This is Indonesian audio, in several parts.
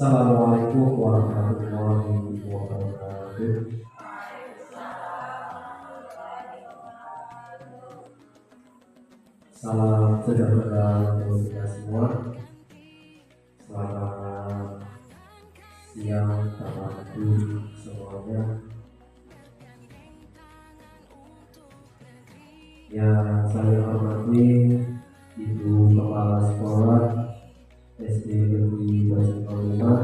Assalamualaikum warahmatullahi wabarakatuh. Salam sejahtera untuk kita semua. Selamat siang, pagi semuanya. Yang saya hormati Ibu Kepala Sekolah SD Negeri Basinolima,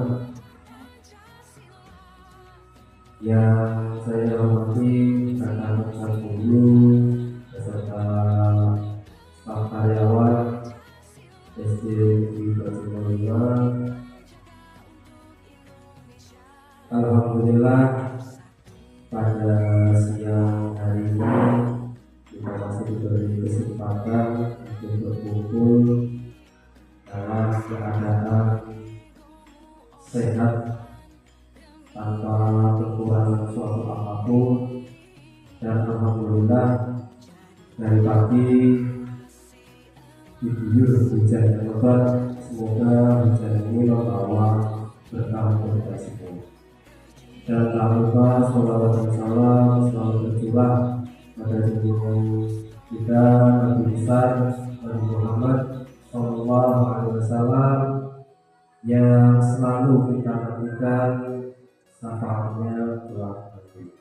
yang saya hormati rekan-rekan guru beserta staf karyawan SD Negeri Basinolima. Alhamdulillah, pada siang hari ini kita masih diberi kesempatan untuk berkumpul dalam keadaan sehat tanpa kekurangan suatu apapun, dan alhamdulillah dari pagi diguyur hujan yang lebat. Semoga hujan ini membawa berkah untuk kita semua. Dan tak lupa sholawat dan salam selalu tercurah pada junjungan kita Nabi besar Nabi Muhammad Sallallahu Alaihi Wasallam, yang selalu kita nantikan syafaatnya kelak nanti.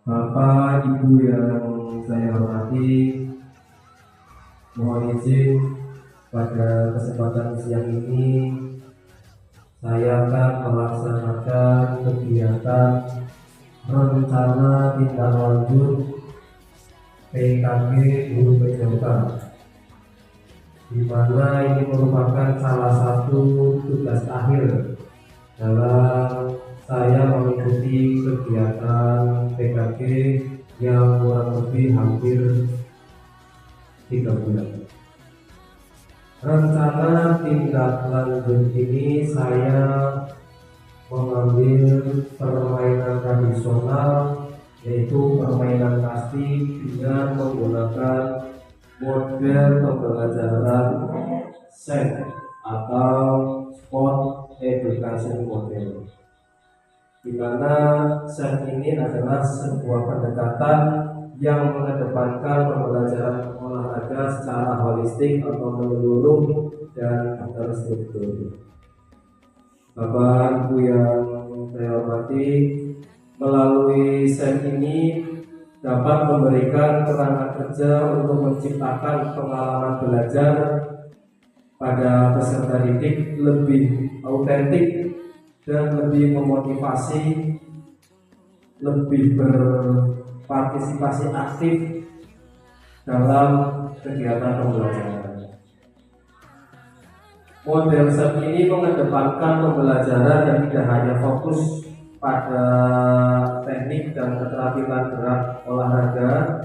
Bapak Ibu yang saya hormati, mohon izin pada kesempatan siang ini saya akan melaksanakan kegiatan rencana tindak lanjut PKG Guru PJK, di mana ini merupakan salah satu tugas akhir dalam saya mengikuti kegiatan PKG yang kurang lebih hampir 3 bulan. Rencana tindak lanjut ini saya mengambil permainan tradisional, yaitu permainan kasti dengan menggunakan model pembelajaran SET atau Sport Education Model, di mana SET ini adalah sebuah pendekatan yang mengedepankan pembelajaran olahraga secara holistik atau menyeluruh dan terstruktur. Bapak Ibu yang saya hormati, melalui SET ini dapat memberikan kerangka kerja untuk menciptakan pengalaman belajar pada peserta didik lebih autentik dan lebih memotivasi, lebih berpartisipasi aktif dalam kegiatan pembelajaran. Model SET ini mengedepankan pembelajaran yang tidak hanya fokus pada teknik dan keterampilan gerak olahraga,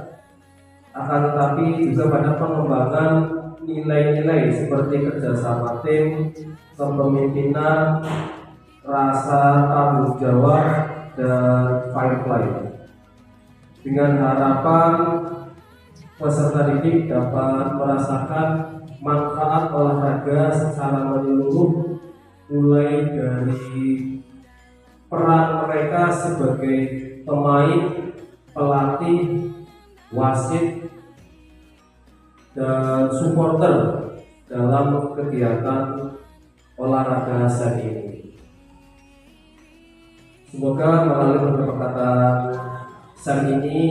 akan tetapi juga pada pengembangan nilai-nilai seperti kerjasama tim, kepemimpinan, rasa tanggung jawab, dan fair play, dengan harapan peserta didik dapat merasakan manfaat olahraga secara menyeluruh, mulai dari peran mereka sebagai pemain, pelatih, wasit, dan supporter dalam kegiatan olahraga SET ini. Semoga melalui pendekatan SET ini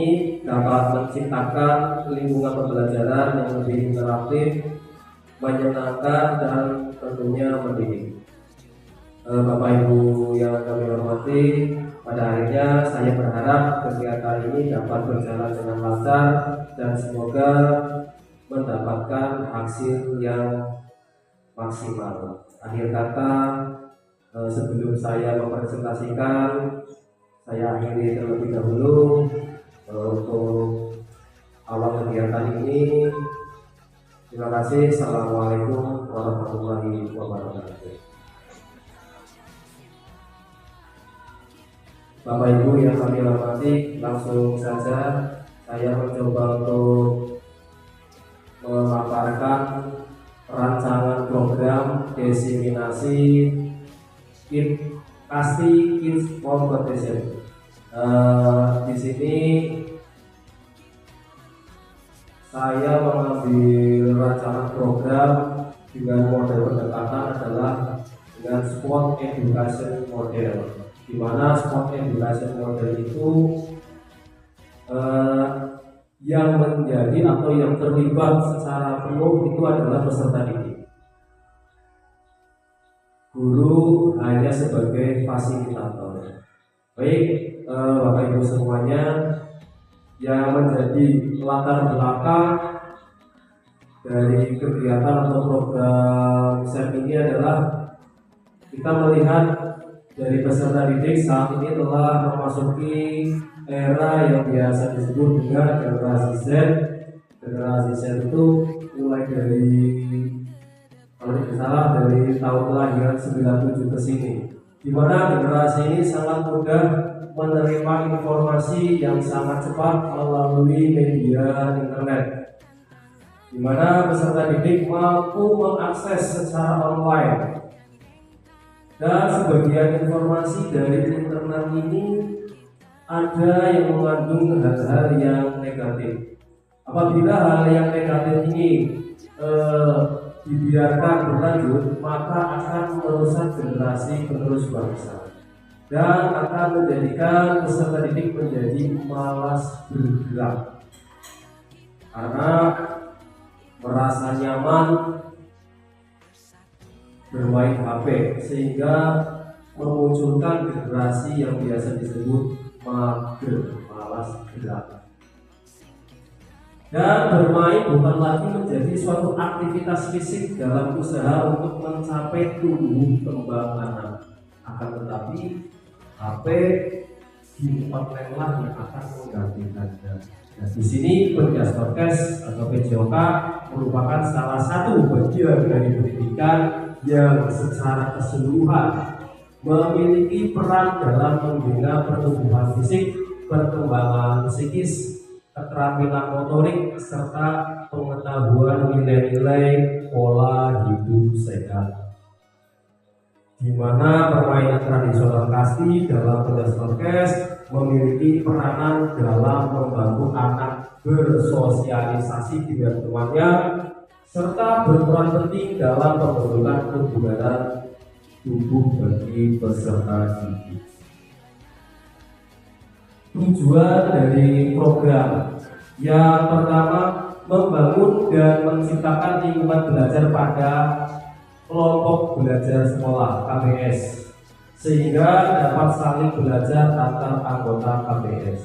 dapat menciptakan lingkungan pembelajaran yang lebih interaktif, menyenangkan, dan tentunya mendidik. Bapak Ibu yang kami hormati, pada akhirnya saya berharap kegiatan ini dapat berjalan dengan lancar dan semoga mendapatkan hasil yang maksimal. Akhir kata, sebelum saya mempresentasikan, saya akhiri terlebih dahulu untuk awal kegiatan ini. Terima kasih. Assalamualaikum warahmatullahi wabarakatuh. Bapak Ibu yang kami hormati, langsung saja saya mencoba untuk memaparkan rancangan program diseminasi Kasih Kids Competition. Di sini saya mengambil rancangan program dengan model pendekatan adalah dengan sport education model, di mana sport education model itu yang menjadi atau yang terlibat secara penuh itu adalah peserta didik. Guru hanya sebagai fasilitator. Baik, Bapak Ibu semuanya, yang menjadi latar belakang dari kegiatan atau program SEM ini adalah kita melihat dari peserta didik saat ini telah memasuki era yang biasa disebut dengan generasi Z. Generasi Z itu mulai dari, kalau tidak salah, dari tahun kelahiran 97 ke sini, di mana generasi ini sangat mudah menerima informasi yang sangat cepat melalui media internet, di mana peserta didik mampu mengakses secara online. Dan sebagian informasi dari internet ini ada yang mengandung hal-hal yang negatif. Apabila hal yang negatif ini dibiarkan berlanjut, maka akan merusak generasi penerus bangsa dan akan menjadikan peserta didik menjadi malas bergerak karena merasa nyaman bermain HP, sehingga memunculkan generasi yang biasa disebut mager, malas gerak. Dan bermain bukan lagi menjadi suatu aktivitas fisik dalam usaha untuk mencapai tumbuh kembang anak, akan tetapi HP di online yang akan menggantikannya. Nah, di sini Podcast atau PJOK merupakan salah satu bagian dari pendidikan yang secara keseluruhan memiliki peran dalam membina pertumbuhan fisik, perkembangan psikis, keterampilan motorik, serta pengetahuan nilai-nilai pola hidup sehat. Di mana permainan tradisional KASTI dalam podcast memiliki peranan dalam membantu anak bersosialisasi dengan temannya, serta berperan penting dalam pembentukan kebugaran tubuh bagi peserta didik. Tujuan dari program yang pertama, membangun dan menciptakan lingkungan belajar pada kelompok belajar sekolah KBS, sehingga dapat saling belajar antar anggota KBS.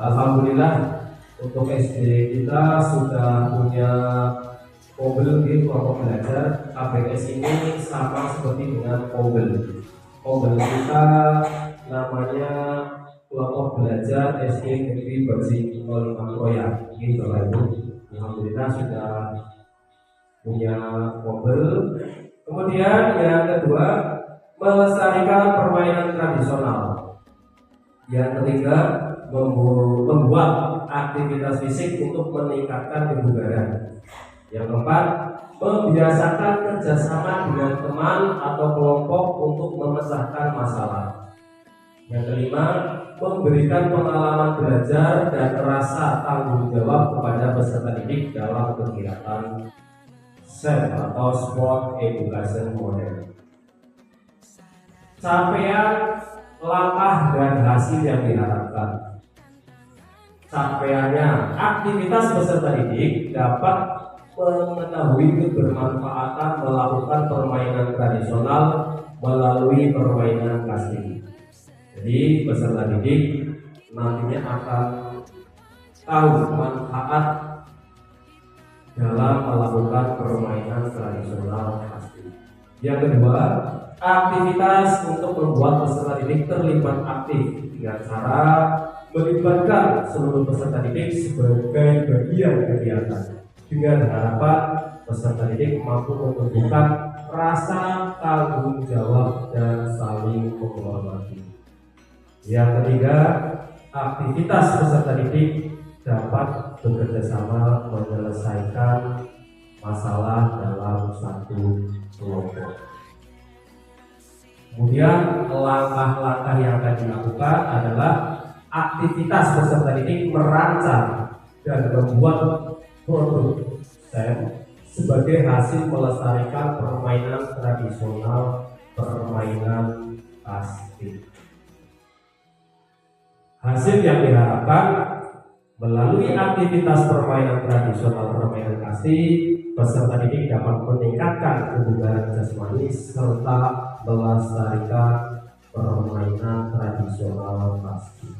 Alhamdulillah untuk SD kita sudah punya mobil di kelompok belajar KBS ini, sama seperti dengan mobil kita namanya kelompok belajar SD Negeri Bersih 05 Kroya. Ini Bapak Ibu, alhamdulillah sudah punya mobil. Kemudian yang kedua, melestarikan permainan tradisional. Yang ketiga, membuat aktivitas fisik untuk meningkatkan kebugaran. Yang keempat, membiasakan kerjasama dengan teman atau kelompok untuk memecahkan masalah. Yang kelima, memberikan pengalaman belajar dan rasa tanggung jawab kepada peserta didik dalam kegiatan SEM atau Sport Education Model. Capaian, langkah dan hasil yang diharapkan. Capaiannya, aktivitas peserta didik dapat mengetahui kebermanfaatan melakukan permainan tradisional melalui permainan KASTI. Jadi peserta didik nantinya akan tahu manfaat dalam melakukan permainan tradisional KASTI. Yang kedua, aktivitas untuk membuat peserta didik terlibat aktif dengan cara melibatkan seluruh peserta didik sebagai bagian kegiatan, dengan harapan peserta didik mampu menumbuhkan rasa tanggung jawab dan saling menghormati. Yang ketiga, aktivitas peserta didik dapat bekerjasama menyelesaikan masalah dalam satu kelompok. Kemudian langkah-langkah yang akan dilakukan adalah aktivitas peserta didik merancang dan membuat produk STEM sebagai hasil melestarikan permainan tradisional, permainan plastik. Hasil yang diharapkan melalui aktivitas permainan tradisional, permainan plastik, peserta didik dapat meningkatkan kebugaran jasmani serta melestarikan permainan tradisional plastik.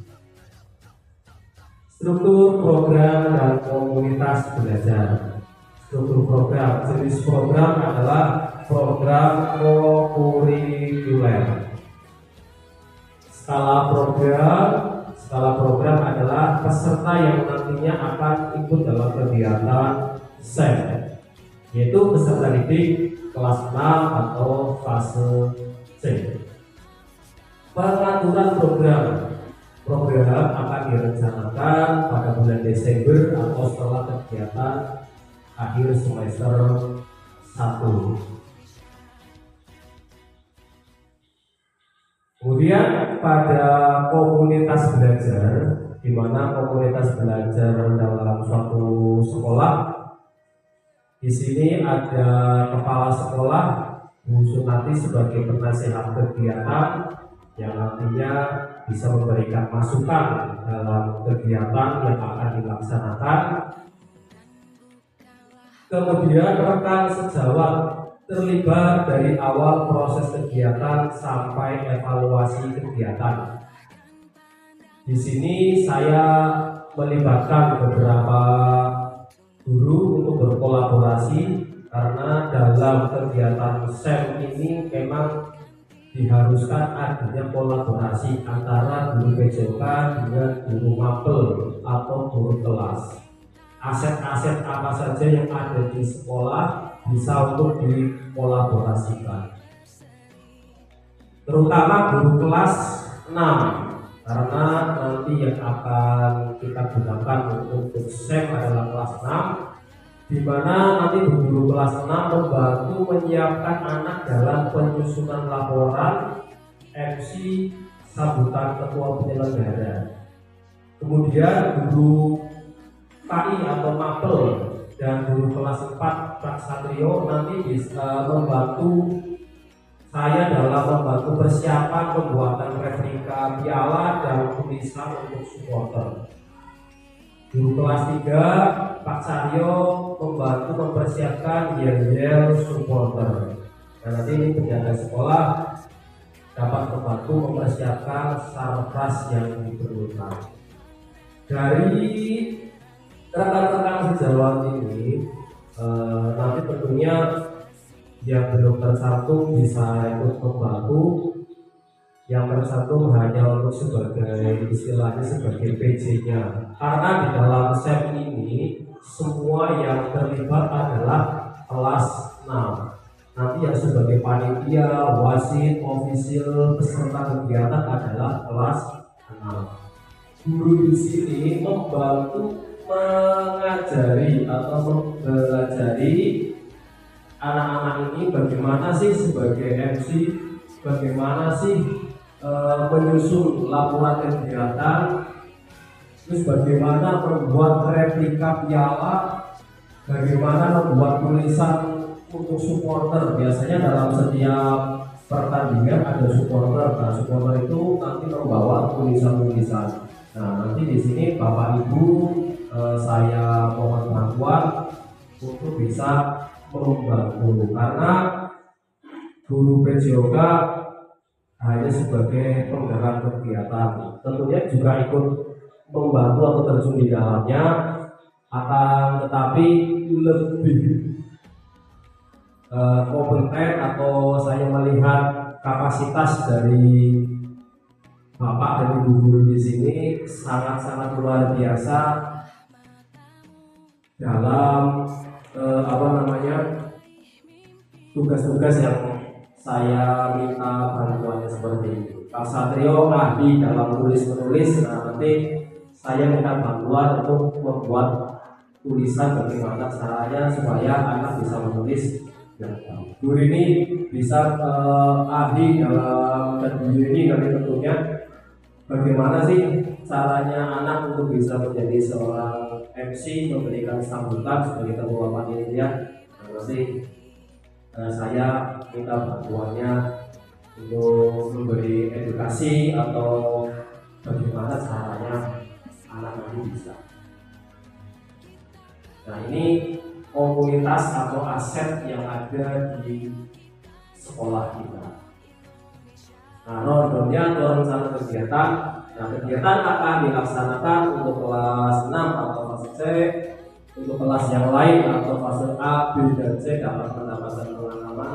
Struktur program dan komunitas belajar. Struktur program, jenis program adalah program kokurikuler. Skala program adalah peserta yang nantinya akan ikut dalam kegiatan STEM, yaitu peserta didik kelas 6 atau fase C. Pengaturan program akan direncanakan pada bulan Desember atau setelah kegiatan akhir semester 1. Kemudian pada komunitas belajar, di mana komunitas belajar dalam suatu sekolah, di sini ada kepala sekolah, Bu Sunati sebagai penasehat kegiatan yang nantinya bisa memberikan masukan dalam kegiatan yang akan dilaksanakan. Kemudian rekan sejawat terlibat dari awal proses kegiatan sampai evaluasi kegiatan. Di sini saya melibatkan beberapa guru untuk berkolaborasi karena dalam kegiatan STEM ini memang diharuskan adanya kolaborasi antara guru PJK dengan guru mapel atau guru kelas. Aset-aset apa saja yang ada di sekolah bisa untuk dikolaborasikan, terutama guru kelas 6, karena nanti yang akan kita gunakan untuk STEM adalah kelas 6, di mana nanti guru kelas 6 membantu menyiapkan anak dalam penyusunan laporan, MC, sambutan ketua penyelenggara. Kemudian guru PAI atau mapel dan guru kelas 4 Pak Satrio nanti bisa membantu saya dalam membantu persiapan pembuatan replika piala dan tulisan untuk supporter. Guru kelas 3 Pak Satrio membantu mempersiapkan yel-yel supporter. Dan nanti ini penjaga sekolah dapat membantu mempersiapkan sarpras yang diperlukan. Dari rekan-rekan sejawat ini nanti tentunya yang belum tercantum bisa ikut membantu. Yang tercantum hanya untuk sebagai istilahnya sebagai PJ-nya, karena di dalam STEM ini semua yang terlibat adalah kelas 6. Nanti yang sebagai panitia, wasit, ofisial, peserta kegiatan adalah kelas 6. Guru di sini membantu mengajari atau mempelajari anak-anak ini bagaimana sih sebagai MC, bagaimana sih menyusun laporan kegiatan, terus bagaimana membuat replika piala, bagaimana membuat tulisan untuk supporter. Biasanya dalam setiap pertandingan ada supporter. Nah, supporter itu nanti membawa tulisan-tulisan. Nah, nanti di sini Bapak Ibu saya mohon bantuan untuk bisa membantu, karena guru PJK hanya sebagai penggerak kegiatan, tentunya juga ikut membantu atau terjun di dalamnya, akan tetapi lebih kompeten atau saya melihat kapasitas dari Bapak dan Ibu guru di sini sangat-sangat luar biasa dalam tugas-tugas yang saya minta bantuannya seperti itu. Pak Satrio ahli dalam tulis-menulis, nah nanti saya minta bantuan untuk membuat tulisan bagaimana caranya supaya anak bisa menulis yang tahu. Guru ini bisa ahli dalam dan guru ini nanti tentunya bagaimana sih caranya anak untuk bisa menjadi seorang MC, memberikan sambutan sebagai ketua panitia. Nanti saya minta bantuannya untuk memberi edukasi atau bagaimana caranya anak nanti bisa. Nah, ini komunitas atau aset yang ada di sekolah kita. Nah, roadmapnya atau rencana kegiatan. Nah, kegiatan akan dilaksanakan untuk kelas 6 atau fase C, untuk kelas yang lain atau fase A, B, dan C dapat mendapatkan pengalaman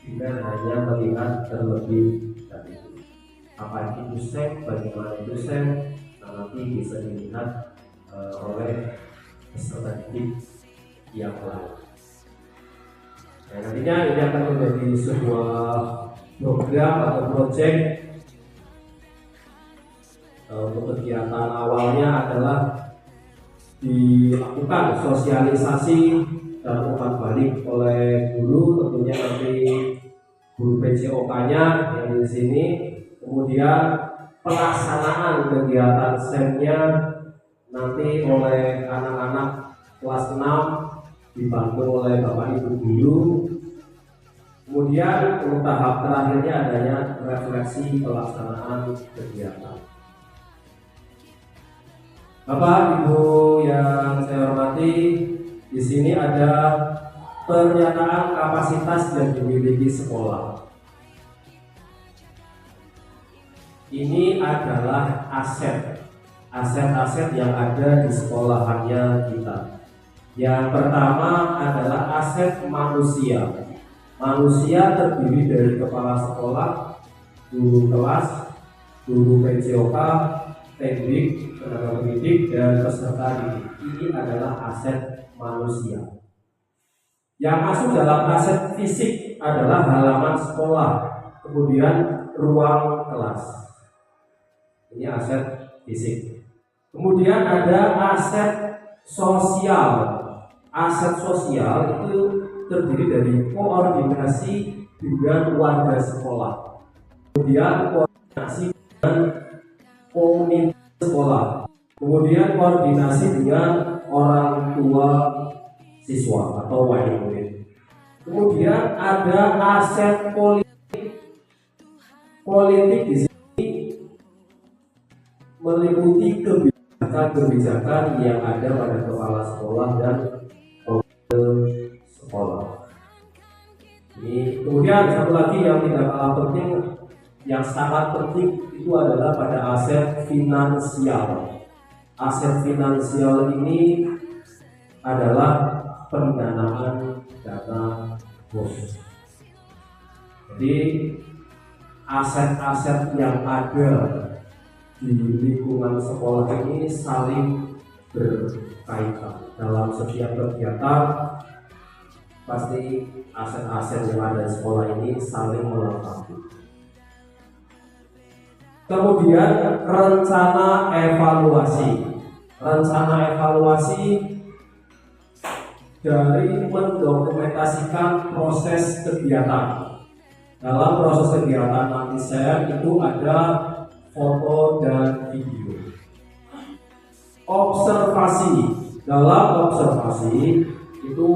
dengan hanya melihat terlebih dahulu. Apa itu SEM, bagaimana itu SEM, nah, nanti bisa dilihat oleh peserta didik yang lain. Nah, nantinya ini akan menjadi sebuah program atau project. Untuk kegiatan awalnya adalah dilakukan sosialisasi dan umpan balik oleh guru, tentunya nanti guru PJOK-nya yang di sini. Kemudian pelaksanaan kegiatan SEM-nya nanti oleh anak-anak kelas 6 dibantu oleh Bapak Ibu guru. Kemudian untuk tahap terakhirnya adanya refleksi pelaksanaan kegiatan. Bapak Ibu yang saya hormati, di sini ada pernyataan kapasitas yang dimiliki sekolah. Ini adalah aset yang ada di sekolahannya kita. Yang pertama adalah aset manusia. Manusia terdiri dari kepala sekolah, guru kelas, guru PJOK, teknik, tenaga pendidik, dan peserta didik. Ini adalah aset manusia. Yang masuk dalam aset fisik adalah halaman sekolah, kemudian ruang kelas. Ini aset fisik. Kemudian ada aset sosial. Aset sosial itu terdiri dari koordinasi dengan warga sekolah, kemudian koordinasi dengan komunitas sekolah, kemudian koordinasi dengan orang tua siswa atau wali murid. Kemudian ada aset politik. Politik di sini meliputi kebijakan yang ada pada kepala sekolah dan sekolah. Ini kemudian satu lagi yang tidak kalah penting, yang sangat penting itu adalah pada aset finansial. Aset finansial ini adalah pendanaan dana BOS. Jadi aset-aset yang ada di lingkungan sekolah ini saling berkaitan. Dalam setiap kegiatan pasti aset-aset yang ada di sekolah ini saling melengkapi. Kemudian rencana evaluasi. Rencana evaluasi dari mendokumentasikan proses kegiatan. Dalam proses kegiatan nanti saya itu ada foto dan video. Observasi. Dalam observasi itu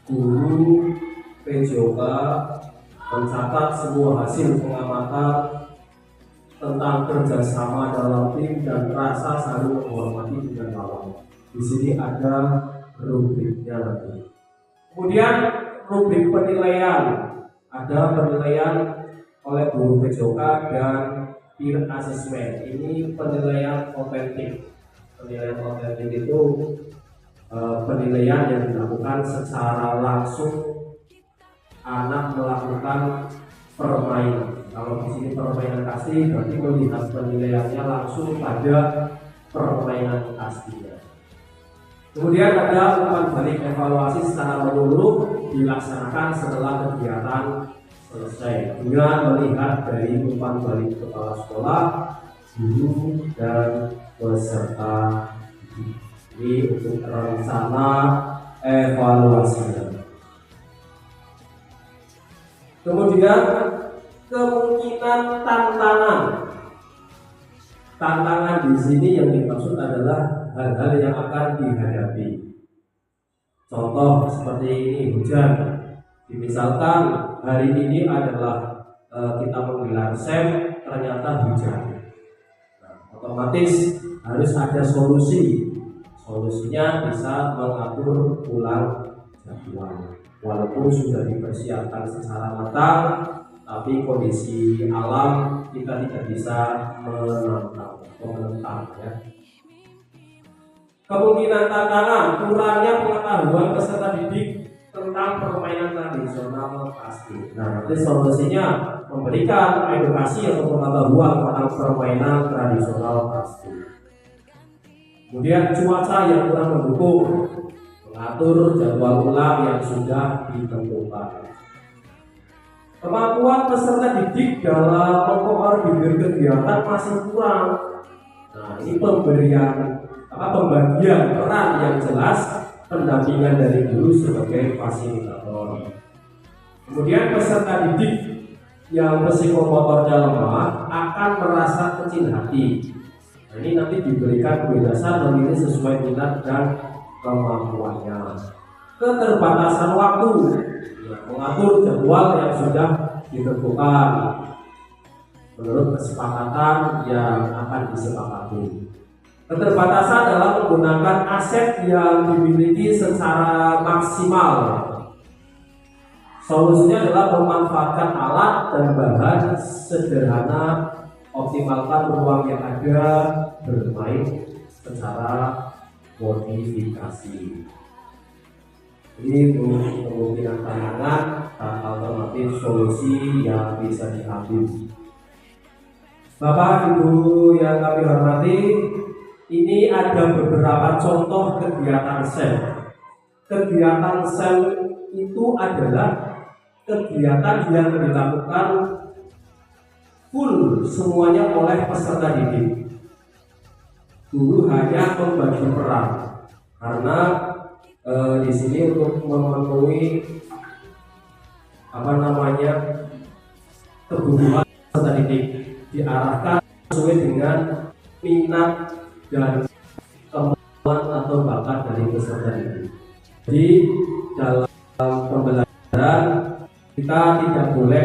guru PJOK mencatat sebuah hasil pengamatan tentang kerjasama dalam tim dan rasa saling menghormati dengan lawan. Di sini ada rubriknya nanti. Kemudian rubrik penilaian, ada penilaian oleh guru PJOK dan peer assessment. Ini penilaian otentik. Penilaian otentik itu penilaian yang dilakukan secara langsung anak melakukan permainan. Kalau di sini permainan asli, berarti melihat penilaiannya langsung pada permainan aslinya. Kemudian ada umpan balik evaluasi secara menyeluruh dilaksanakan setelah kegiatan selesai dengan melihat dari umpan balik kepala sekolah, guru, dan peserta. Ini untuk rencana evaluasinya. Kemudian kemungkinan tantangan. Tantangan di sini yang dimaksud adalah hal-hal yang akan dihadapi. Contoh seperti ini, hujan. Misalkan hari ini adalah kita menggelar SEM, ternyata hujan. Otomatis harus ada solusi. Solusinya bisa mengatur ulang jadwal. Walaupun sudah dipersiapkan secara matang, tapi kondisi alam kita tidak bisa menentang ya. Kemungkinan tantangan kurangnya pengetahuan peserta didik tentang permainan tradisional pasti. Nah, nanti solusinya memberikan edukasi atau pengetahuan tentang permainan tradisional pasti. Kemudian cuaca yang kurang mendukung, mengatur jadwal ulang yang sudah ditentukan. Kemampuan peserta didik dalam mengkoordinir kegiatan masih kurang. Nah, ini pembagian peran yang jelas, pendampingan dari guru sebagai fasilitator. Kemudian peserta didik yang psikomotornya lemah akan merasa kecil hati. Nah, ini nanti diberikan kebebasan memilih sesuai minat dan kemampuannya. Keterbatasan waktu, mengatur jadwal yang sudah ditentukan menurut kesepakatan yang akan disepakati. Keterbatasan dalam menggunakan aset yang dimiliki secara maksimal. Solusinya adalah memanfaatkan alat dan bahan sederhana, optimalkan ruang yang ada, bermain secara modifikasi. Ini kemungkinan tantangan dan alternatif solusi yang bisa diambil. Bapak Ibu yang kami hormati, ini ada beberapa contoh kegiatan SEM. Kegiatan SEM itu adalah kegiatan yang dilakukan full semuanya oleh peserta didik. Guru hanya membagi peran karena di sini untuk memenuhi kebutuhan peserta didik diarahkan sesuai dengan minat dan kemampuan atau bakat dari peserta didik. Jadi dalam pembelajaran kita tidak boleh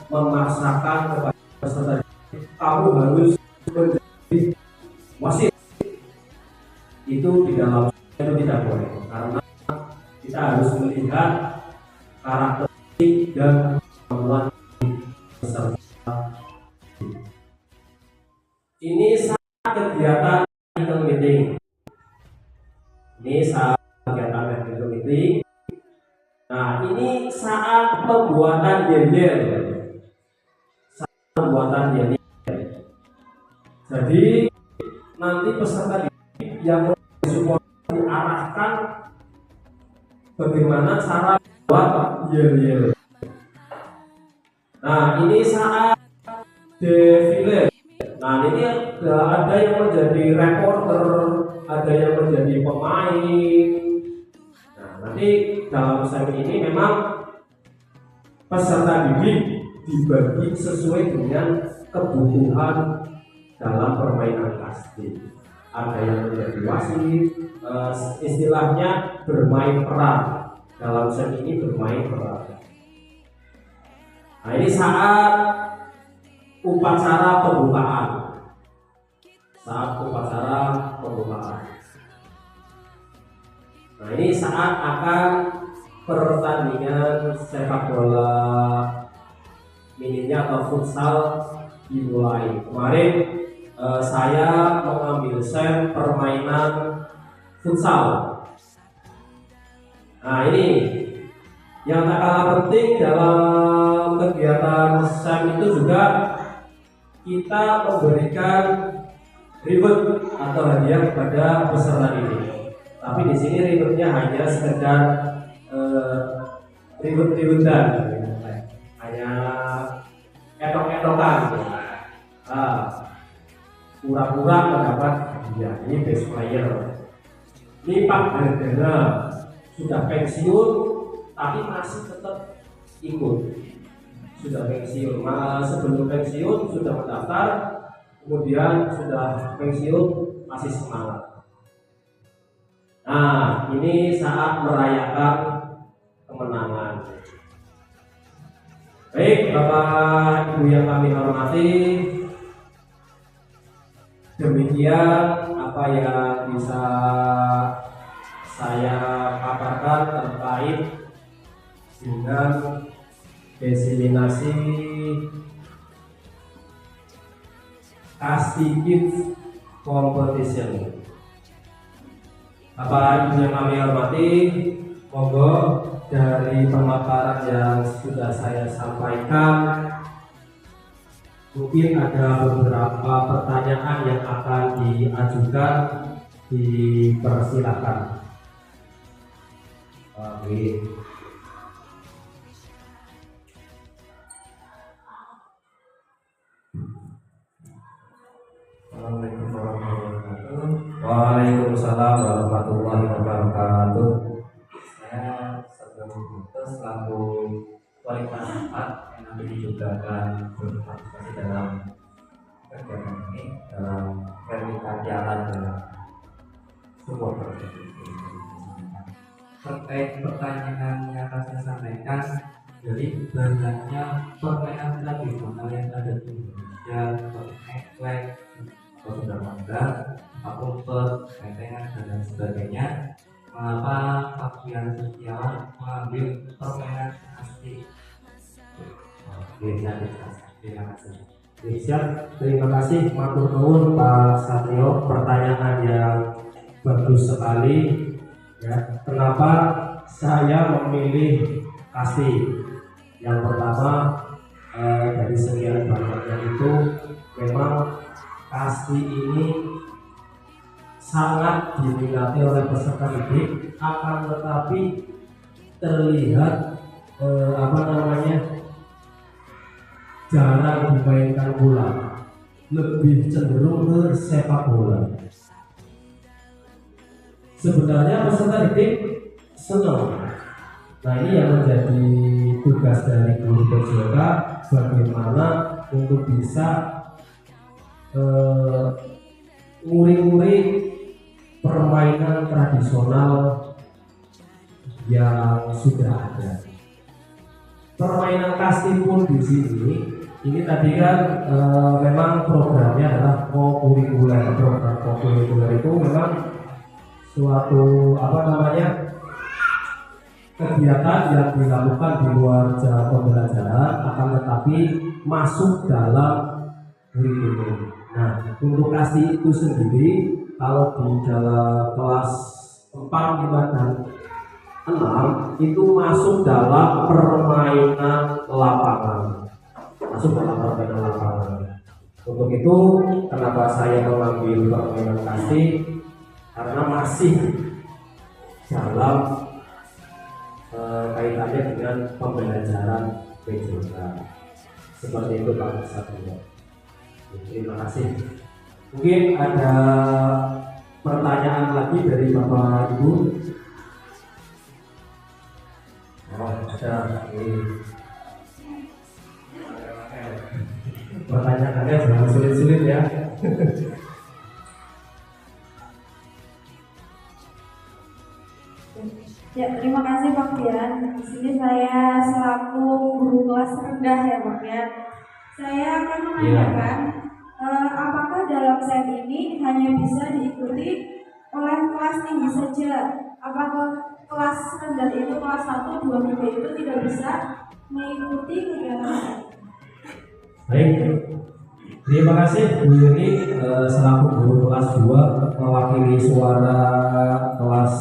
memaksakan kepada peserta didik, kamu harus menjadi wasit. Itu di dalam itu tidak boleh, karena kita harus melihat karakteristik dan kemampuan peserta. Ini saat kegiatan meeting. Ini saat kegiatan meeting. Nah, ini saat pembuatan yel-yel. Saat pembuatan yel-yel. Jadi nanti peserta yang support diarahkan bagaimana cara membuat yel-yel. Nah, ini saat defile. Nah, ini ada yang menjadi reporter, ada yang menjadi pemain. Nah, nanti dalam SEM ini memang peserta didik dibagi sesuai dengan kebutuhan dalam permainan pasti. Ada yang menjadi wasit, istilahnya bermain peran. Dalam SEM ini bermain peran. Nah, ini saat upacara pembukaan. Nah, ini saat akan pertandingan sepak bola mininya atau futsal dimulai. Kemarin saya mengambil SEM permainan futsal. Nah, ini yang tak kalah penting dalam kegiatan SEM itu juga kita memberikan reward atau hadiah kepada peserta didik. Tapi di sini rewardnya hanya sekedar reward-rewardan, hanya etok-etokan. Pura-pura mendapat hadiah. Ini best player. Ini Pak Bardana sudah pensiun tapi masih tetap ikut. sudah pensiun, malah sebelum pensiun sudah mendaftar, kemudian sudah pensiun masih semangat. Nah, ini saat merayakan kemenangan. Baik, Bapak Ibu yang kami hormati, demikian apa yang bisa saya paparkan terkait dengan diseminasi Kasti Kids Competition. Bapak Ibu yang kami hormati, monggo dari pemaparan yang sudah saya sampaikan, mungkin ada beberapa pertanyaan yang akan diajukan, dipersilakan. Oke. Assalamualaikum warahmatullahi wabarakatuh. Waalaikumsalam warahmatullahi wabarakatuh. Saya sebelum itu selaku wali kelas 4 yang nanti juga akan berpartisipasi dalam kegiatan ini, dalam verifikasi jalan dalam sebuah proyek. Terkait pertanyaan yang akan saya sampaikan, jadi banyaknya permainan tradisional yang ada di Indonesia seperti eklek, atau sudah mangga, umpet, kentengan dan lain sebagainya. Mengapa Pak Kian Setiawan mengambil permainan asli? Terima kasih. Siap, terima kasih matur nuwun Pak Satrio, pertanyaan yang bagus sekali. Ya, kenapa saya memilih Kasti? Yang pertama, dari sekian banyaknya itu memang Kasti ini sangat diminati oleh peserta didik, akan tetapi terlihat jarang dimainkan bola, lebih cenderung ke sepak bola. Sebenarnya peserta didik senang. Nah, ini yang menjadi tugas dari guru PJK, bagaimana untuk bisa nguri-nguri permainan tradisional yang sudah ada. Permainan Kasti pun di sini, ini tadi kan memang programnya adalah co-curricular. Program co-curricular itu memang suatu kegiatan yang dilakukan di luar jam pembelajaran, akan tetapi masuk dalam kurikulum. Nah, untuk Kasti itu sendiri, kalau di dalam kelas 4, 5, dan 6 itu masuk dalam permainan lapangan. Untuk itu, kenapa saya mengambil permainan Kasti? Karena masih dalam kaitannya dengan pembelajaran PJK. Seperti itu Pak Satrio. Terima kasih. Mungkin ada pertanyaan lagi dari Bapak Ibu? Oh, ada. Pertanyaannya jangan sulit-sulit ya. Ya, terima kasih Pak Fian. Di sini saya selaku guru kelas rendah ya Pak Fian. Saya akan menanyakan, apakah dalam set ini hanya bisa diikuti oleh kelas tinggi saja? Apakah kelas rendah itu, kelas 1, 2, 3 itu tidak bisa mengikuti kegiatan? Baik, terima kasih Bu Yuni selaku guru kelas 2 mewakili suara kelas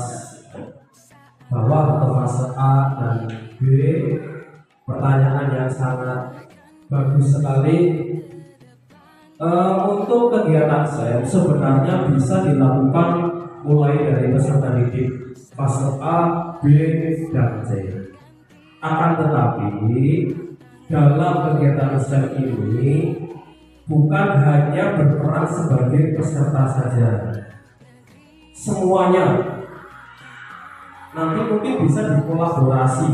bawah atau fase A dan B. Pertanyaan yang sangat bagus sekali. Untuk kegiatan SEM sebenarnya bisa dilakukan mulai dari peserta didik fase A, B, dan C. Akan tetapi dalam kegiatan SEM ini bukan hanya berperan sebagai peserta saja, semuanya nanti mungkin bisa dikolaborasi.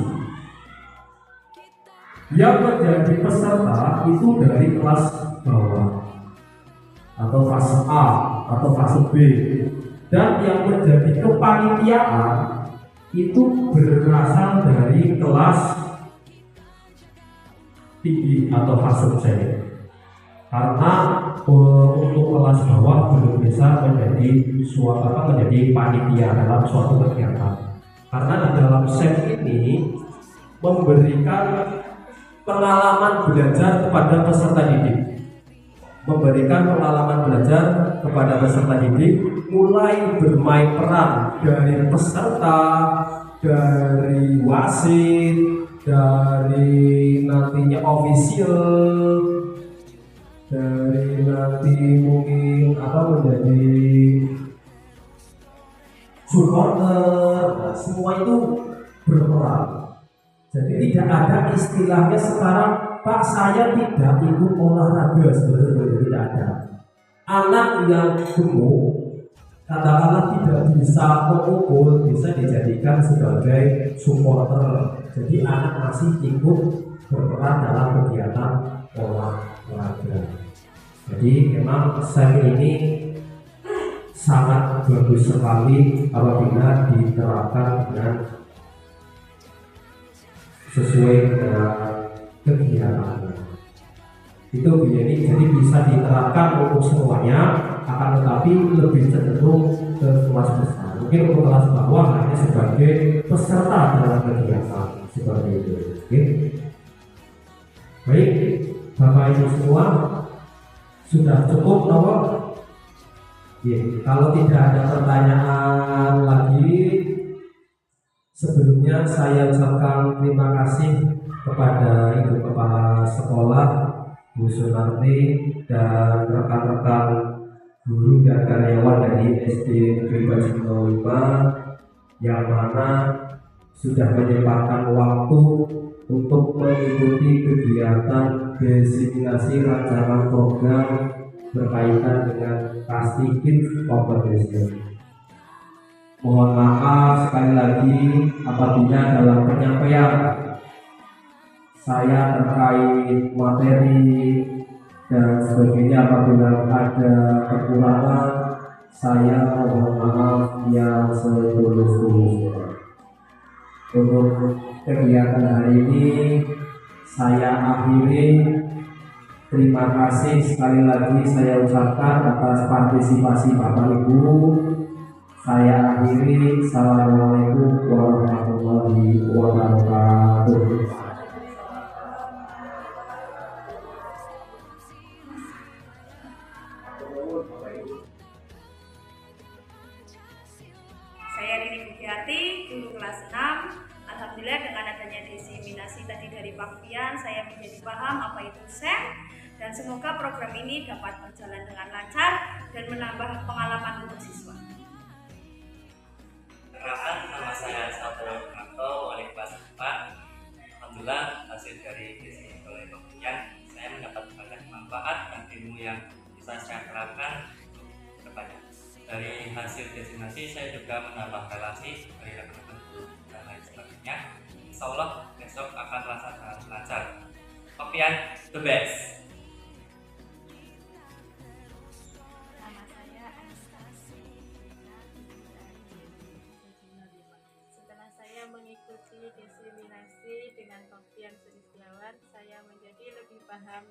Yang menjadi peserta itu dari kelas bawah atau fase A atau fase B, dan yang menjadi kepanitiaan itu berasal dari kelas tinggi atau fase C, karena untuk kelas bawah belum bisa menjadi panitia dalam suatu kegiatan, karena di dalam SEM ini memberikan pengalaman belajar kepada peserta didik, mulai bermain peran dari peserta, dari wasit, dari nantinya official, dari nanti mungkin menjadi supporter. Nah, semua itu berperan. Jadi tidak ada istilahnya sekarang, Pak saya tidak ikut olahraga, sebenarnya tidak ada. Anak yang gemuk, katakanlah tidak bisa mengukur, bisa dijadikan sebagai supporter. Jadi anak masih ikut berperan dalam kegiatan olahraga. Jadi memang SEM ini sangat bagus sekali apabila diterapkan dengan sesuai dengan kegiatannya. Itu jadi bisa diterapkan untuk semuanya, akan tetapi lebih cenderung ke kelas besar. Mungkin untuk kelas bawah hanya sebagai peserta dalam kegiatan seperti itu. Oke. Baik, Bapak Ibu semua, sudah cukup nomor? Kalau tidak ada pertanyaan lagi, sebelumnya saya ucapkan terima kasih kepada Ibu Kepala Sekolah, Bu Sunarti, dan rekan-rekan guru dan karyawan dari SD Negeri Bajinto 5 yang mana sudah menyempatkan waktu untuk mengikuti kegiatan diseminasi rancangan program berkaitan dengan Pasti Kids Competition. Mohon maaf sekali lagi apabila dalam penyampaian saya terkait materi dan sebagainya apabila ada kekurangan, saya mohon maaf yang setulus-tulusnya. Untuk kegiatan hari ini saya akhiri. Terima kasih sekali lagi saya ucapkan atas partisipasi Bapak Ibu. Saya akhiri. Assalamualaikum warahmatullahi wabarakatuh. Saya Rini Bugiati, guru kelas 6. Alhamdulillah dengan adanya diseminasi tadi dari Pak Fian, saya menjadi paham apa itu SEM, dan semoga program ini dapat berjalan dengan lancar dan menambah pengalaman untuk siswa. Perkenalkan, nama saya Sabto Marto, wali kelas 4. Alhamdulillah hasil dari diseminasi oleh Pak Fian, saya mendapat banyak manfaat dan ilmu yang bisa saya terapkan untuk kedepannya. Dari hasil diseminasi saya juga menambah relasi dari rekan-rekan guru dan lain sebagainya. Insya Allah besok akan lancar. Pak Fian, the best. Nama saya Anastasi. Setelah saya mengikuti diseminasi dengan Pak Fian Sulistiawan, saya menjadi lebih paham